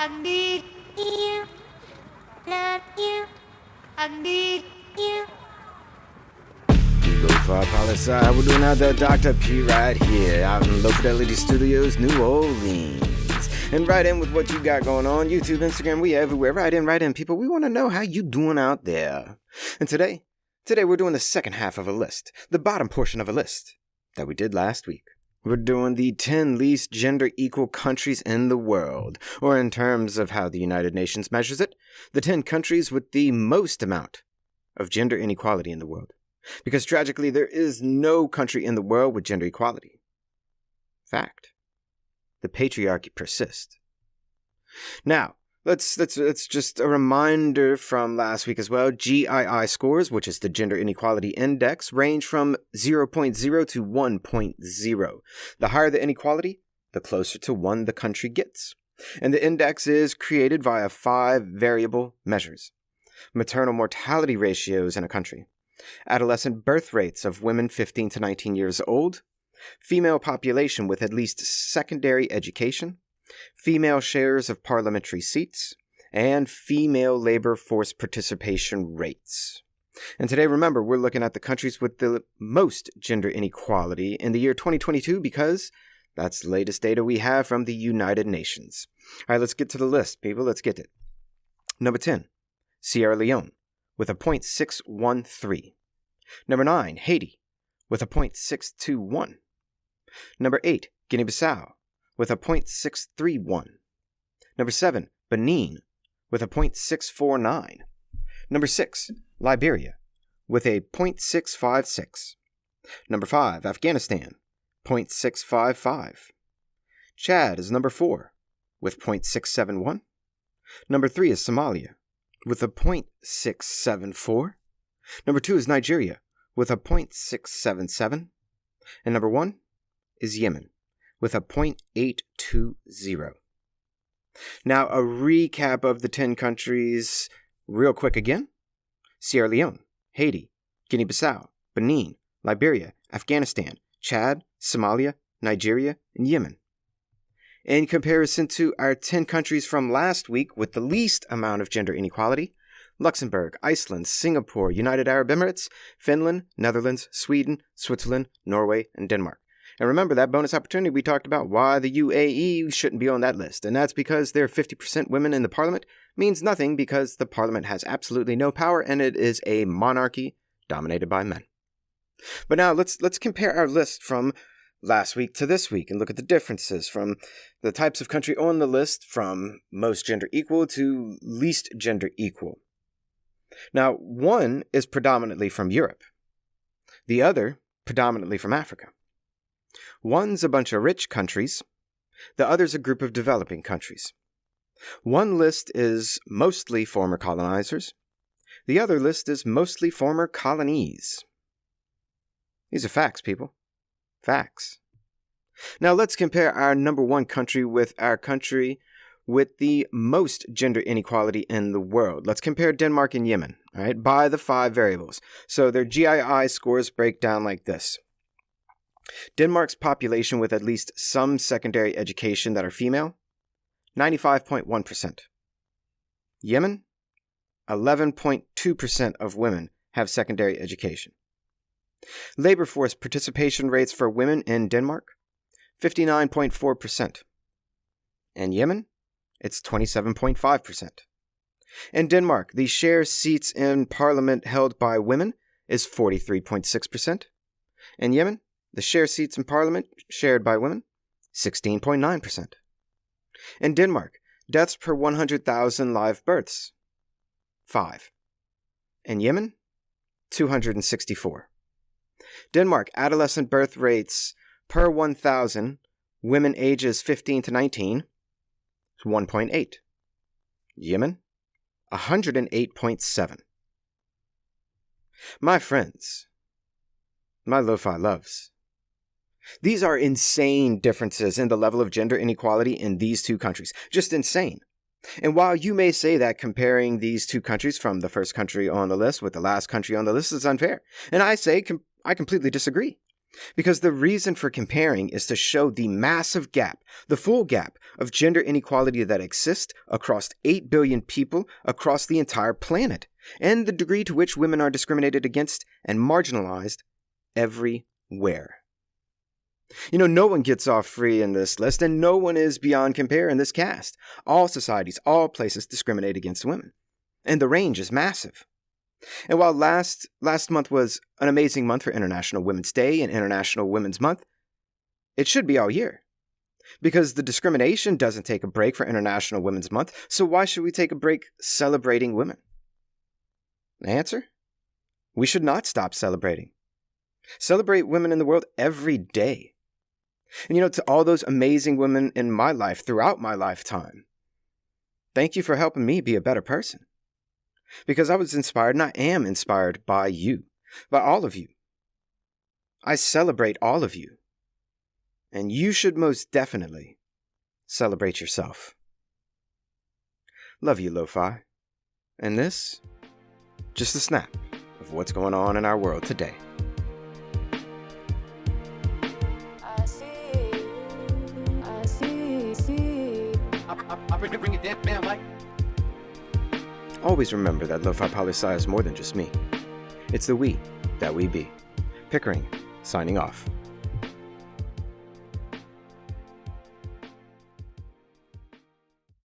I need you, love you, I need you. Lofi Poli Sci, we're doing another Dr. P right here, out in Inequality Studios, New Orleans. And right in with what you got going on, YouTube, Instagram, we everywhere. Right in, people. We want to know how you doing out there. And today we're doing the second half of a list, the bottom portion of a list that we did last week. We're doing the 10 least gender-equal countries in the world, or in terms of how the United Nations measures it, the 10 countries with the most amount of gender inequality in the world. Because tragically, there is no country in the world with gender equality. Fact. The patriarchy persists. Now, let's just a reminder from last week as well. GII scores, which is the Gender Inequality Index, range from 0.0 to 1.0. The higher the inequality, the closer to 1 the country gets. And the index is created via 5 variable measures. Maternal mortality ratios in a country, adolescent birth rates of women 15 to 19 years old, female population with at least secondary education, female shares of parliamentary seats, and female labor force participation rates. And today, remember, we're looking at the countries with the most gender inequality in the year 2022 because that's the latest data we have from the United Nations. All right, let's get to the list, people. Let's get it. Number 10, Sierra Leone, with a 0.613. Number 9, Haiti, with a 0.621. Number 8, Guinea-Bissau, with a 0.631. Number 7, Benin, with a 0.649. Number 6, Liberia, with a 0.656. Number 5, Afghanistan, 0.655. Chad is number 4, with 0.671. Number 3 is Somalia, with a 0.674. Number 2 is Nigeria, with a 0.677. And number 1 is Yemen, with a 0.820. Now, a recap of the 10 countries real quick again. Sierra Leone, Haiti, Guinea-Bissau, Benin, Liberia, Afghanistan, Chad, Somalia, Nigeria, and Yemen. In comparison to our 10 countries from last week with the least amount of gender inequality, Luxembourg, Iceland, Singapore, United Arab Emirates, Finland, Netherlands, Sweden, Switzerland, Norway, and Denmark. And remember that bonus opportunity we talked about why the UAE shouldn't be on that list. And that's because there are 50% women in the parliament means nothing because the parliament has absolutely no power and it is a monarchy dominated by men. But now let's compare our list from last week to this week and look at the differences from the types of country on the list from most gender equal to least gender equal. Now, one is predominantly from Europe. The other predominantly from Africa. One's a bunch of rich countries. The other's a group of developing countries. One list is mostly former colonizers. The other list is mostly former colonies. These are facts, people. Facts. Now let's compare our number 1 country with our country with the most gender inequality in the world. Let's compare Denmark and Yemen, all right, by the 5 variables. So their GII scores break down like this. Denmark's population with at least some secondary education that are female, 95.1%. Yemen, 11.2% of women have secondary education. Labor force participation rates for women in Denmark, 59.4%. In Yemen, it's 27.5%. In Denmark, the share seats in parliament held by women is 43.6%. In Yemen, the share seats in parliament shared by women, 16.9%. In Denmark, deaths per 100,000 live births, 5. In Yemen, 264. Denmark, adolescent birth rates per 1,000 women ages 15 to 19, 1.8. Yemen, 108.7. My friends, my lo-fi loves, these are insane differences in the level of gender inequality in these 2 countries. Just insane. And while you may say that comparing these 2 countries from the first country on the list with the last country on the list is unfair, and I say I completely disagree. Because the reason for comparing is to show the massive gap, the full gap of gender inequality that exists across 8 billion people across the entire planet, and the degree to which women are discriminated against and marginalized everywhere. No one gets off free in this list, and no one is beyond compare in this cast. All societies, all places discriminate against women. And the range is massive. And while last month was an amazing month for International Women's Day and International Women's Month, it should be all year. Because the discrimination doesn't take a break for International Women's Month, so why should we take a break celebrating women? The answer? We should not stop celebrating. Celebrate women in the world every day. And to all those amazing women in my life throughout my lifetime, thank you for helping me be a better person. Because I was inspired, and I am inspired by you, by all of you. I celebrate all of you. And you should most definitely celebrate yourself. Love you, Lofi. And this, just a snap of what's going on in our world today. Bring it down, man, like. Always remember that Lofi Poli Sci is more than just me. It's the we that we be. Pickering, signing off.